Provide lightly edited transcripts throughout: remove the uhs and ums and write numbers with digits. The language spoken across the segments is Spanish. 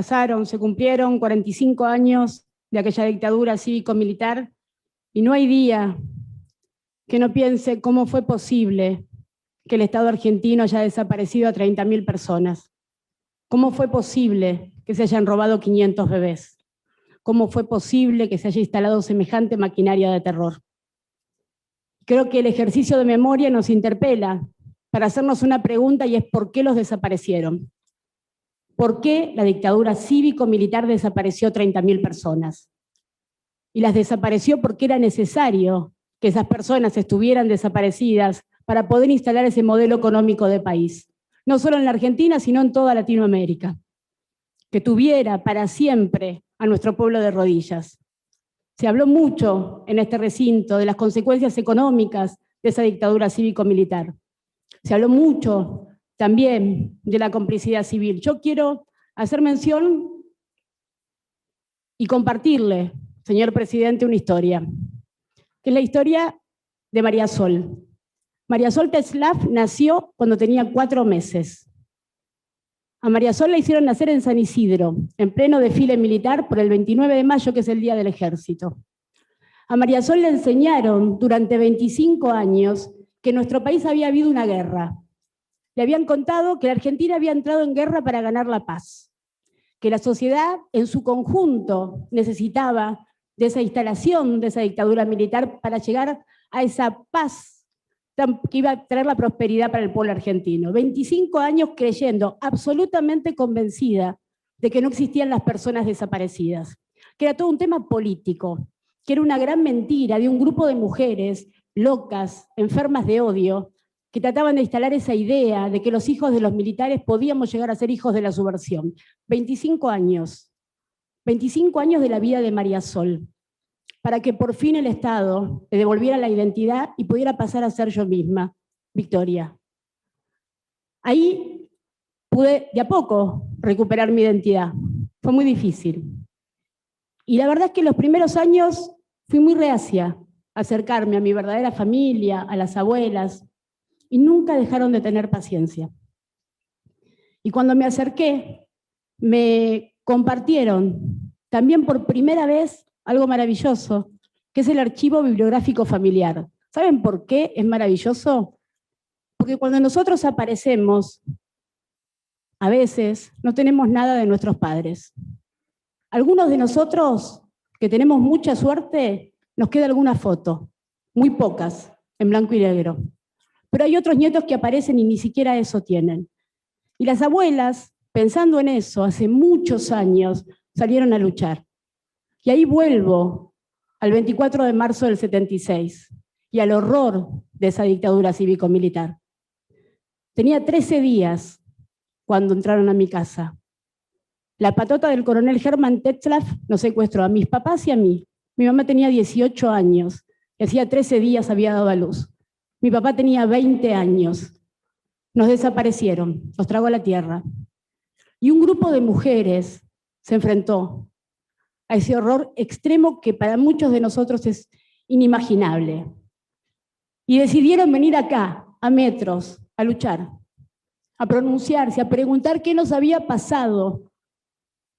se cumplieron 45 años de aquella dictadura cívico-militar y no hay día que no piense cómo fue posible que el Estado argentino haya desaparecido a 30.000 personas. ¿Cómo fue posible que se hayan robado 500 bebés? ¿Cómo fue posible que se haya instalado semejante maquinaria de terror? Creo que el ejercicio de memoria nos interpela para hacernos una pregunta y es ¿por qué los desaparecieron? ¿Por qué la dictadura cívico-militar desapareció 30.000 personas? Y las desapareció porque era necesario que esas personas estuvieran desaparecidas para poder instalar ese modelo económico de país. No solo en la Argentina, sino en toda Latinoamérica. Que tuviera para siempre a nuestro pueblo de rodillas. Se habló mucho en este recinto de las consecuencias económicas de esa dictadura cívico-militar. Se habló mucho también de la complicidad civil. Yo quiero hacer mención y compartirle, señor presidente, una historia, que es la historia de María Sol. María Sol Tetzlaff nació cuando tenía 4 meses. A María Sol la hicieron nacer en San Isidro, en pleno desfile militar por el 29 de mayo, que es el Día del Ejército. A María Sol le enseñaron durante 25 años que en nuestro país había habido una guerra. Le habían contado que la Argentina había entrado en guerra para ganar la paz, que la sociedad en su conjunto necesitaba de esa instalación de esa dictadura militar para llegar a esa paz que iba a traer la prosperidad para el pueblo argentino. 25 años creyendo, absolutamente convencida de que no existían las personas desaparecidas, que era todo un tema político, que era una gran mentira de un grupo de mujeres locas, enfermas de odio, que trataban de instalar esa idea de que los hijos de los militares podíamos llegar a ser hijos de la subversión. 25 años de la vida de María Sol, para que por fin el Estado le devolviera la identidad y pudiera pasar a ser yo misma, Victoria. Ahí pude de a poco recuperar mi identidad. Fue muy difícil. Y la verdad es que en los primeros años fui muy reacia a acercarme a mi verdadera familia, a las abuelas, y nunca dejaron de tener paciencia. Y cuando me acerqué, me compartieron también por primera vez algo maravilloso, que es el archivo bibliográfico familiar. ¿Saben por qué es maravilloso? Porque cuando nosotros aparecemos, a veces no tenemos nada de nuestros padres. Algunos de nosotros, que tenemos mucha suerte, nos queda alguna foto, muy pocas, en blanco y negro. Pero hay otros nietos que aparecen y ni siquiera eso tienen. Y las abuelas, pensando en eso, hace muchos años, salieron a luchar. Y ahí vuelvo al 24 de marzo del 76 y al horror de esa dictadura cívico-militar. Tenía 13 días cuando entraron a mi casa. La patota del coronel Hermann Tetzlaff nos secuestró a mis papás y a mí. Mi mamá tenía 18 años y hacía 13 días había dado a luz. Mi papá tenía 20 años. Nos desaparecieron, nos tragó la tierra. Y un grupo de mujeres se enfrentó a ese horror extremo que para muchos de nosotros es inimaginable. Y decidieron venir acá, a metros, a luchar, a pronunciarse, a preguntar qué nos había pasado,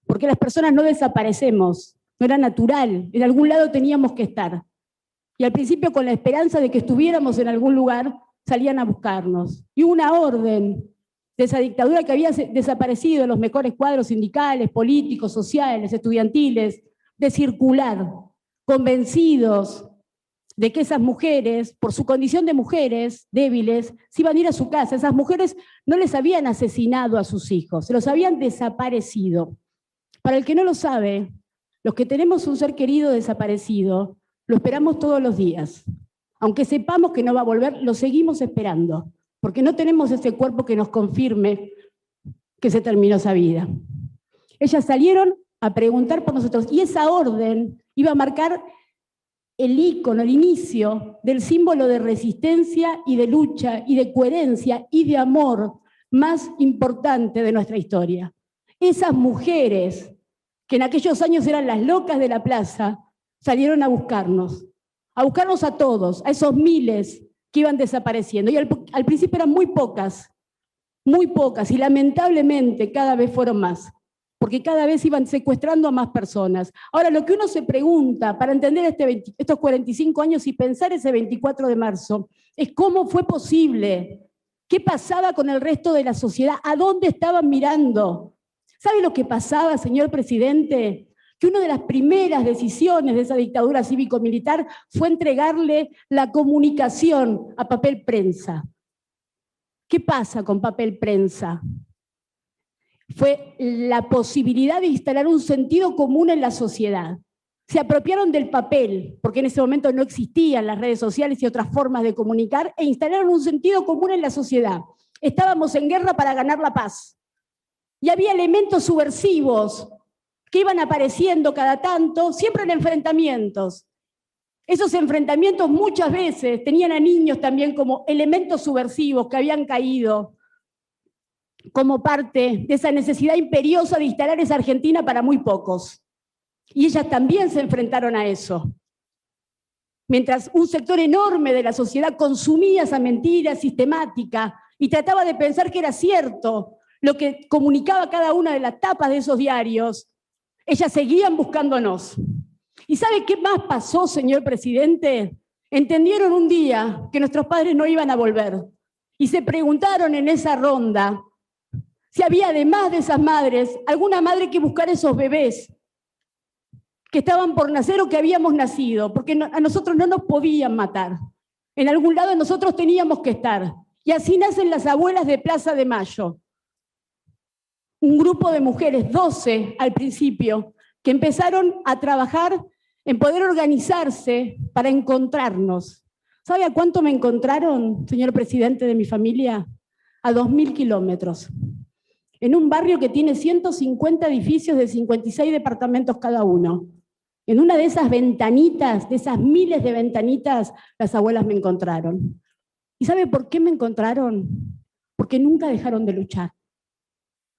porque las personas no desaparecemos, no era natural, en algún lado teníamos que estar. Y al principio, con la esperanza de que estuviéramos en algún lugar, salían a buscarnos. Y hubo una orden de esa dictadura que había desaparecido los mejores cuadros sindicales, políticos, sociales, estudiantiles, de circular, convencidos de que esas mujeres, por su condición de mujeres débiles, se iban a ir a su casa. Esas mujeres no les habían asesinado a sus hijos, se los habían desaparecido. Para el que no lo sabe, los que tenemos un ser querido desaparecido, lo esperamos todos los días. Aunque sepamos que no va a volver, lo seguimos esperando, porque no tenemos ese cuerpo que nos confirme que se terminó esa vida. Ellas salieron a preguntar por nosotros, y esa orden iba a marcar el ícono, el inicio del símbolo de resistencia y de lucha y de coherencia y de amor más importante de nuestra historia. Esas mujeres, que en aquellos años eran las locas de la plaza, salieron a buscarnos a todos, a esos miles que iban desapareciendo. Y al principio eran muy pocas, y lamentablemente cada vez fueron más. porque cada vez iban secuestrando a más personas. Ahora, lo que uno se pregunta para entender estos 45 años y pensar ese 24 de marzo, es cómo fue posible, qué pasaba con el resto de la sociedad, a dónde estaban mirando. ¿Sabe lo que pasaba, señor presidente? Que una de las primeras decisiones de esa dictadura cívico-militar fue entregarle la comunicación a papel prensa. ¿Qué pasa con papel prensa? Fue la posibilidad de instalar un sentido común en la sociedad. Se apropiaron del papel, porque en ese momento no existían las redes sociales y otras formas de comunicar, e instalaron un sentido común en la sociedad. Estábamos en guerra para ganar la paz. Y había elementos subversivos que iban apareciendo cada tanto, siempre en enfrentamientos. Esos enfrentamientos muchas veces tenían a niños también como elementos subversivos que habían caído como parte de esa necesidad imperiosa de instalar esa Argentina para muy pocos. Y ellas también se enfrentaron a eso. Mientras un sector enorme de la sociedad consumía esa mentira sistemática y trataba de pensar que era cierto lo que comunicaba cada una de las tapas de esos diarios, ellas seguían buscándonos. ¿Y sabe qué más pasó, señor presidente? Entendieron un día que nuestros padres no iban a volver y se preguntaron en esa ronda si había, además de esas madres, alguna madre que buscara esos bebés que estaban por nacer o que habíamos nacido, porque a nosotros no nos podían matar. En algún lado nosotros teníamos que estar. Y así nacen las abuelas de Plaza de Mayo. Un grupo de mujeres, 12 al principio, que empezaron a trabajar en poder organizarse para encontrarnos. ¿Sabe a cuánto me encontraron, señor presidente, de mi familia? A 2.000 kilómetros. En un barrio que tiene 150 edificios de 56 departamentos cada uno. En una de esas ventanitas, de esas miles de ventanitas, las abuelas me encontraron. ¿Y sabe por qué me encontraron? Porque nunca dejaron de luchar.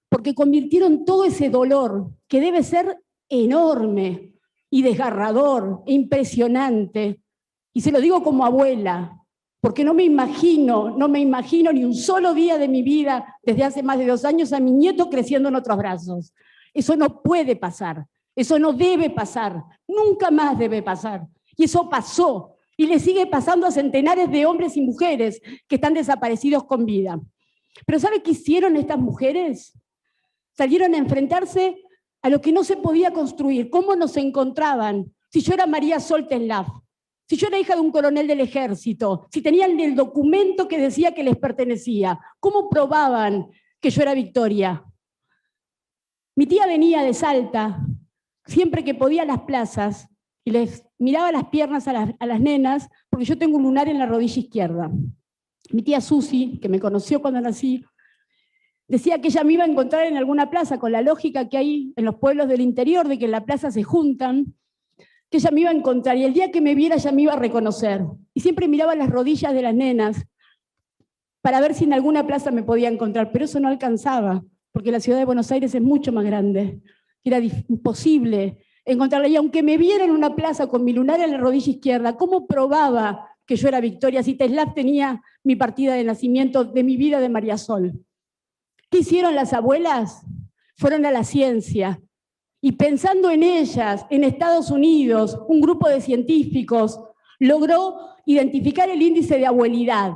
Porque convirtieron todo ese dolor, que debe ser enorme y desgarrador e impresionante, y se lo digo como abuela, porque no me imagino ni un solo día de mi vida, desde hace más de 2 años, a mi nieto creciendo en otros brazos. Eso no puede pasar, eso no debe pasar, nunca más debe pasar. Y eso pasó, y le sigue pasando a centenares de hombres y mujeres que están desaparecidos con vida. Pero ¿sabe qué hicieron estas mujeres? Salieron a enfrentarse a lo que no se podía construir. ¿Cómo nos encontraban? Si yo era María Soltenlaff, si yo era hija de un coronel del ejército, si tenían el documento que decía que les pertenecía, ¿cómo probaban que yo era Victoria? Mi tía venía de Salta, siempre que podía a las plazas, y les miraba las piernas a las nenas, porque yo tengo un lunar en la rodilla izquierda. Mi tía Susi, que me conoció cuando nací, decía que ella me iba a encontrar en alguna plaza, con la lógica que hay en los pueblos del interior, de que en la plaza se juntan, que ella me iba a encontrar, y el día que me viera ella me iba a reconocer. Y siempre miraba las rodillas de las nenas para ver si en alguna plaza me podía encontrar, pero eso no alcanzaba, porque la ciudad de Buenos Aires es mucho más grande. Era imposible encontrarla. Y aunque me viera en una plaza con mi lunar en la rodilla izquierda, ¿cómo probaba que yo era Victoria si Teslat tenía mi partida de nacimiento de mi vida de María Sol? ¿Qué hicieron las abuelas? Fueron a la ciencia. Y pensando en ellas, en Estados Unidos, un grupo de científicos logró identificar el índice de abuelidad.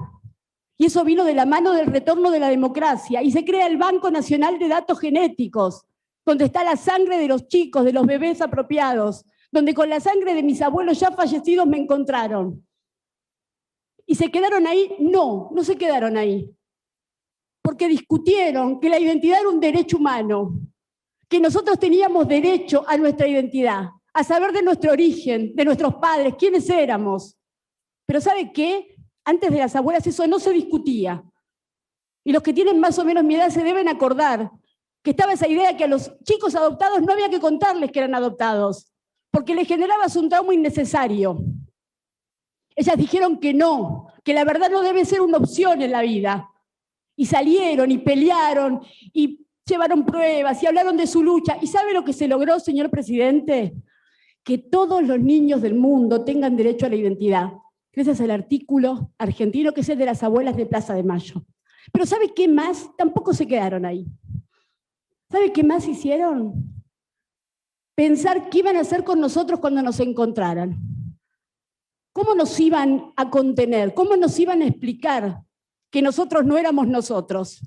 Y eso vino de la mano del retorno de la democracia. Y se crea el Banco Nacional de Datos Genéticos, donde está la sangre de los chicos, de los bebés apropiados, donde con la sangre de mis abuelos ya fallecidos me encontraron. ¿Y se quedaron ahí? No, no se quedaron ahí. Porque discutieron que la identidad era un derecho humano, que nosotros teníamos derecho a nuestra identidad, a saber de nuestro origen, de nuestros padres, quiénes éramos. Pero ¿sabe qué? Antes de las abuelas eso no se discutía. Y los que tienen más o menos mi edad se deben acordar que estaba esa idea que a los chicos adoptados no había que contarles que eran adoptados, porque les generaba un trauma innecesario. Ellas dijeron que no, que la verdad no debe ser una opción en la vida. Y salieron y pelearon y llevaron pruebas y hablaron de su lucha. ¿Y sabe lo que se logró, señor presidente? Que todos los niños del mundo tengan derecho a la identidad, gracias al artículo argentino que es el de las abuelas de Plaza de Mayo. Pero ¿sabe qué más? Tampoco se quedaron ahí. ¿Sabe qué más hicieron? Pensar qué iban a hacer con nosotros cuando nos encontraran. ¿Cómo nos iban a contener? ¿Cómo nos iban a explicar que nosotros no éramos nosotros?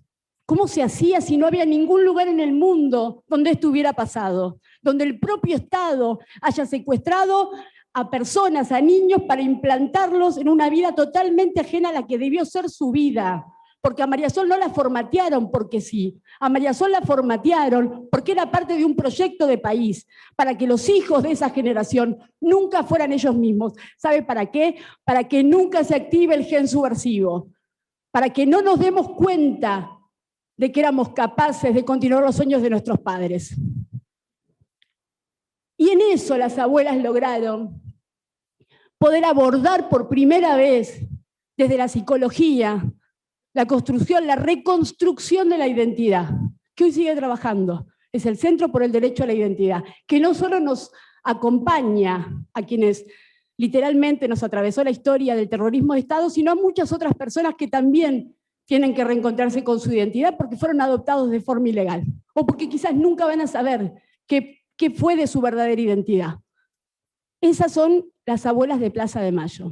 ¿Cómo se hacía si no había ningún lugar en el mundo donde esto hubiera pasado? Donde el propio Estado haya secuestrado a personas, a niños, para implantarlos en una vida totalmente ajena a la que debió ser su vida. Porque a María Sol no la formatearon porque sí. A María Sol la formatearon porque era parte de un proyecto de país, para que los hijos de esa generación nunca fueran ellos mismos. ¿Sabe para qué? Para que nunca se active el gen subversivo. Para que no nos demos cuenta de que éramos capaces de continuar los sueños de nuestros padres. Y en eso las abuelas lograron poder abordar por primera vez desde la psicología la construcción, la reconstrucción de la identidad, que hoy sigue trabajando. Es el Centro por el Derecho a la Identidad, que no solo nos acompaña a quienes literalmente nos atravesó la historia del terrorismo de Estado, sino a muchas otras personas que también tienen que reencontrarse con su identidad porque fueron adoptados de forma ilegal, o porque quizás nunca van a saber qué fue de su verdadera identidad. Esas son las abuelas de Plaza de Mayo.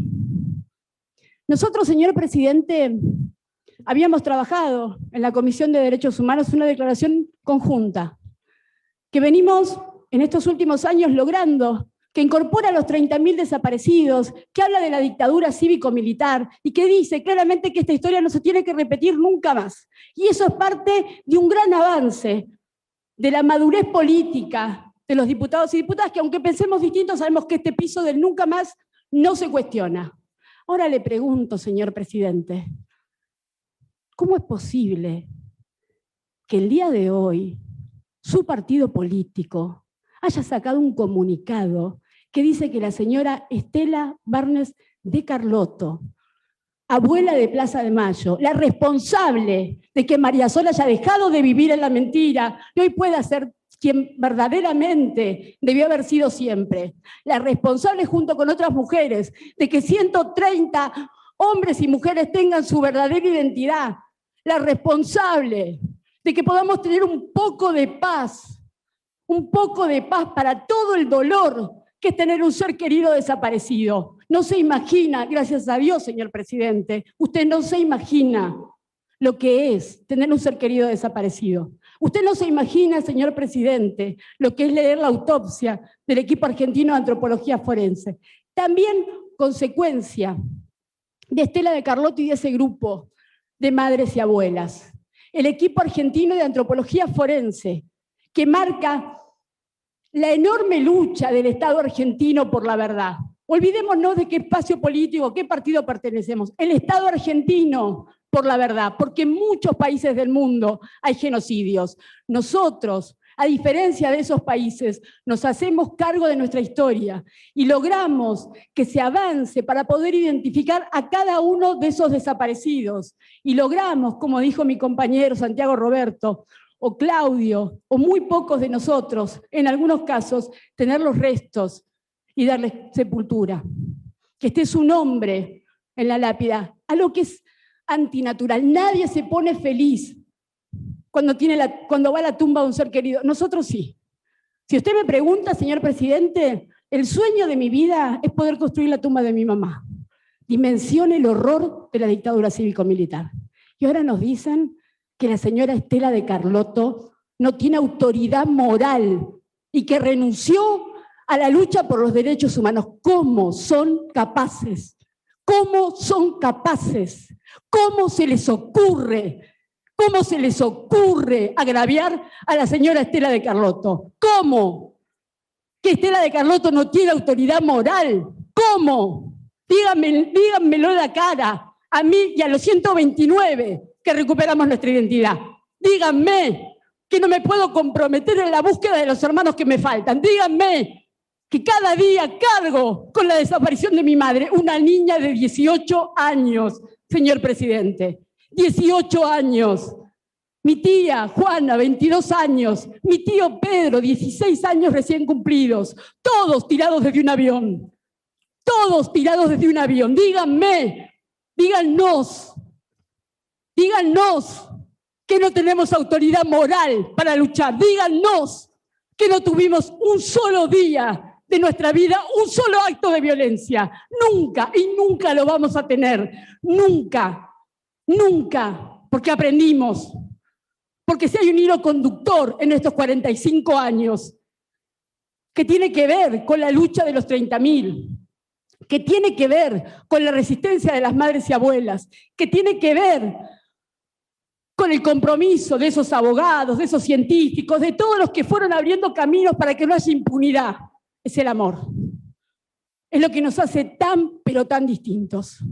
Nosotros, señor presidente, habíamos trabajado en la Comisión de Derechos Humanos una declaración conjunta que venimos en estos últimos años logrando, que incorpora a los 30.000 desaparecidos, que habla de la dictadura cívico-militar y que dice claramente que esta historia no se tiene que repetir nunca más. Y eso es parte de un gran avance de la madurez política de los diputados y diputadas, que aunque pensemos distinto, sabemos que este piso del nunca más no se cuestiona. Ahora le pregunto, señor presidente, ¿cómo es posible que el día de hoy su partido político haya sacado un comunicado que dice que la señora Estela Barnes de Carlotto, abuela de Plaza de Mayo, la responsable de que María Sol haya dejado de vivir en la mentira y hoy pueda ser quien verdaderamente debió haber sido siempre, la responsable junto con otras mujeres de que 130 hombres y mujeres tengan su verdadera identidad, la responsable de que podamos tener un poco de paz para todo el dolor que es tener un ser querido desaparecido. No se imagina, gracias a Dios, señor presidente, usted no se imagina lo que es tener un ser querido desaparecido. Usted no se imagina, señor presidente, lo que es leer la autopsia del equipo argentino de antropología forense. También consecuencia de Estela de Carlotto y de ese grupo de madres y abuelas. El equipo argentino de antropología forense, que marca la enorme lucha del Estado argentino por la verdad. Olvidémonos de qué espacio político, qué partido pertenecemos. El Estado argentino por la verdad, porque en muchos países del mundo hay genocidios. Nosotros, a diferencia de esos países, nos hacemos cargo de nuestra historia y logramos que se avance para poder identificar a cada uno de esos desaparecidos. Y logramos, como dijo mi compañero Santiago Roberto, o Claudio, o muy pocos de nosotros, en algunos casos, tener los restos y darles sepultura. Que esté su nombre en la lápida, algo que es antinatural. Nadie se pone feliz cuando va a la tumba de un ser querido. Nosotros sí. Si usted me pregunta, señor presidente, el sueño de mi vida es poder construir la tumba de mi mamá. Dimensione el horror de la dictadura cívico-militar. Y ahora nos dicen que la señora Estela de Carlotto no tiene autoridad moral y que renunció a la lucha por los derechos humanos. ¿Cómo son capaces? ¿Cómo son capaces? ¿Cómo se les ocurre? ¿Cómo se les ocurre agraviar a la señora Estela de Carlotto? ¿Cómo? Que Estela de Carlotto no tiene autoridad moral. ¿Cómo? Díganmelo en la cara, a mí y a los 129 que recuperamos nuestra identidad. Díganme que no me puedo comprometer en la búsqueda de los hermanos que me faltan. Díganme que cada día cargo con la desaparición de mi madre, una niña de 18 años, señor presidente. 18 años. Mi tía Juana, 22 años. Mi tío Pedro, 16 años recién cumplidos. Todos tirados desde un avión. Todos tirados desde un avión. Díganme, díganos que no tenemos autoridad moral para luchar. Díganos que no tuvimos un solo día de nuestra vida, un solo acto de violencia. Nunca y nunca lo vamos a tener. Nunca, nunca, porque aprendimos. Porque si hay un hilo conductor en estos 45 años que tiene que ver con la lucha de los 30.000, que tiene que ver con la resistencia de las madres y abuelas, que tiene que ver con el compromiso de esos abogados, de esos científicos, de todos los que fueron abriendo caminos para que no haya impunidad, es el amor. Es lo que nos hace tan, pero tan distintos.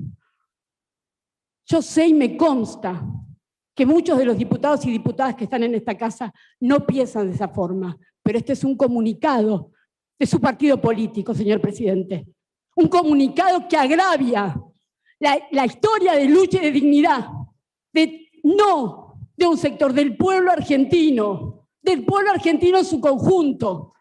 Yo sé y me consta que muchos de los diputados y diputadas que están en esta casa no piensan de esa forma, pero este es un comunicado de su partido político, señor presidente. Un comunicado que agravia la historia de lucha y de dignidad, no de un sector del pueblo argentino en su conjunto.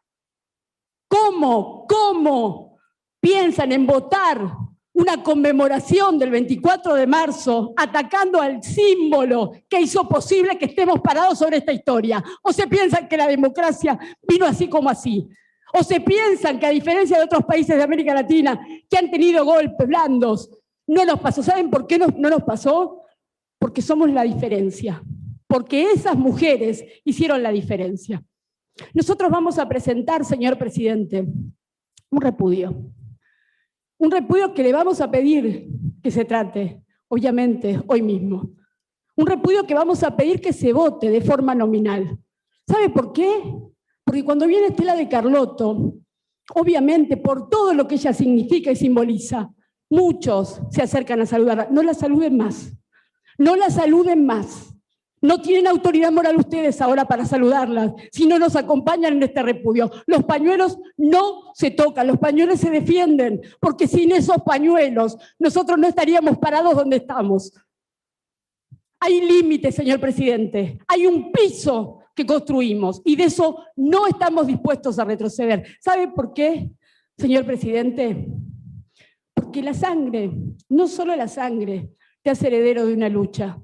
¿Cómo piensan en votar una conmemoración del 24 de marzo atacando al símbolo que hizo posible que estemos parados sobre esta historia? ¿O se piensan que la democracia vino así como así? ¿O se piensan que, a diferencia de otros países de América Latina que han tenido golpes blandos, no nos pasó? ¿Saben por qué no nos pasó? Porque somos la diferencia. Porque esas mujeres hicieron la diferencia. Nosotros vamos a presentar, señor presidente, un repudio. Un repudio que le vamos a pedir que se trate, obviamente, hoy mismo. Un repudio que vamos a pedir que se vote de forma nominal. ¿Sabe por qué? Porque cuando viene Estela de Carlotto, obviamente, por todo lo que ella significa y simboliza, muchos se acercan a saludarla. No la saluden más. No la saluden más. No tienen autoridad moral ustedes ahora para saludarlas, si no nos acompañan en este repudio. Los pañuelos no se tocan, los pañuelos se defienden, porque sin esos pañuelos nosotros no estaríamos parados donde estamos. Hay límites, señor presidente, hay un piso que construimos y de eso no estamos dispuestos a retroceder. ¿Sabe por qué, señor presidente? Porque la sangre, no solo la sangre, te hace heredero de una lucha.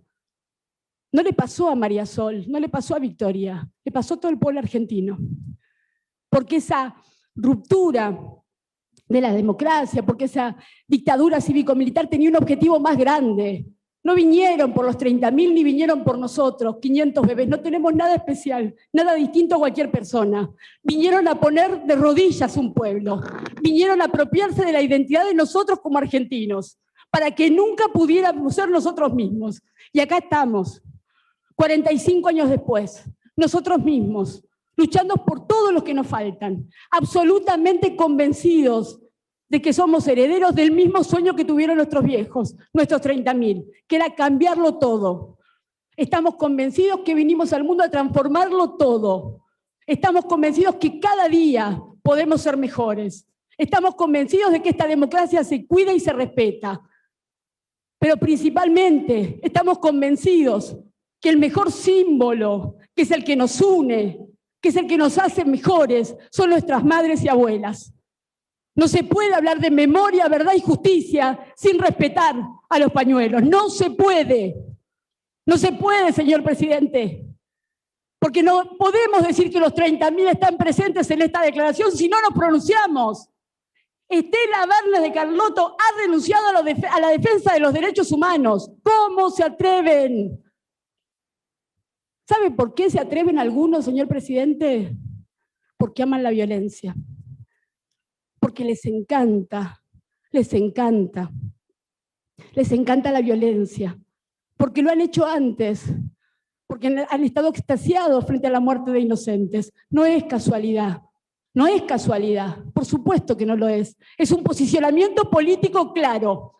No le pasó a María Sol, no le pasó a Victoria, le pasó a todo el pueblo argentino. Porque esa ruptura de la democracia, porque esa dictadura cívico-militar tenía un objetivo más grande. No vinieron por los 30.000 ni vinieron por nosotros, 500 bebés. No tenemos nada especial, nada distinto a cualquier persona. Vinieron a poner de rodillas un pueblo. Vinieron a apropiarse de la identidad de nosotros como argentinos, para que nunca pudiéramos ser nosotros mismos. Y acá estamos. 45 años después, nosotros mismos, luchando por todos los que nos faltan, absolutamente convencidos de que somos herederos del mismo sueño que tuvieron nuestros viejos, nuestros 30.000, que era cambiarlo todo. Estamos convencidos que vinimos al mundo a transformarlo todo. Estamos convencidos que cada día podemos ser mejores. Estamos convencidos de que esta democracia se cuida y se respeta. Pero principalmente estamos convencidos que el mejor símbolo, que es el que nos une, que es el que nos hace mejores, son nuestras madres y abuelas. No se puede hablar de memoria, verdad y justicia sin respetar a los pañuelos. No se puede. No se puede, señor presidente. Porque no podemos decir que los 30.000 están presentes en esta declaración si no nos pronunciamos. Estela Barnes de Carlotto ha renunciado a la defensa de los derechos humanos. ¿Cómo se atreven? ¿Sabe por qué se atreven algunos, señor presidente? Porque aman la violencia. Porque les encanta la violencia. Porque lo han hecho antes. Porque han estado extasiados frente a la muerte de inocentes. No es casualidad. No es casualidad. Por supuesto que no lo es. Es un posicionamiento político claro.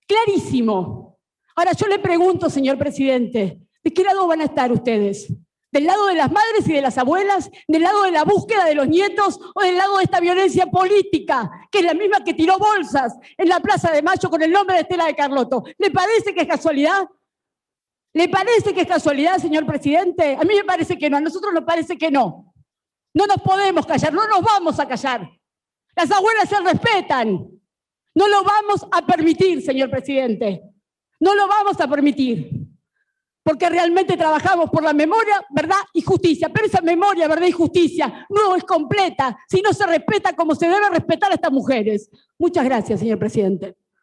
Clarísimo. Ahora yo le pregunto, señor presidente, ¿de qué lado van a estar ustedes? ¿Del lado de las madres y de las abuelas? ¿Del lado de la búsqueda de los nietos? ¿O del lado de esta violencia política, que es la misma que tiró bolsas en la Plaza de Mayo con el nombre de Estela de Carlotto? ¿Le parece que es casualidad? ¿Le parece que es casualidad, señor presidente? A mí me parece que no, a nosotros nos parece que no. No nos podemos callar, no nos vamos a callar. Las abuelas se respetan. No lo vamos a permitir, señor presidente. No lo vamos a permitir. porque realmente trabajamos por la memoria, verdad y justicia. Pero esa memoria, verdad y justicia no es completa si no se respeta como se debe respetar a estas mujeres. Muchas gracias, señor presidente.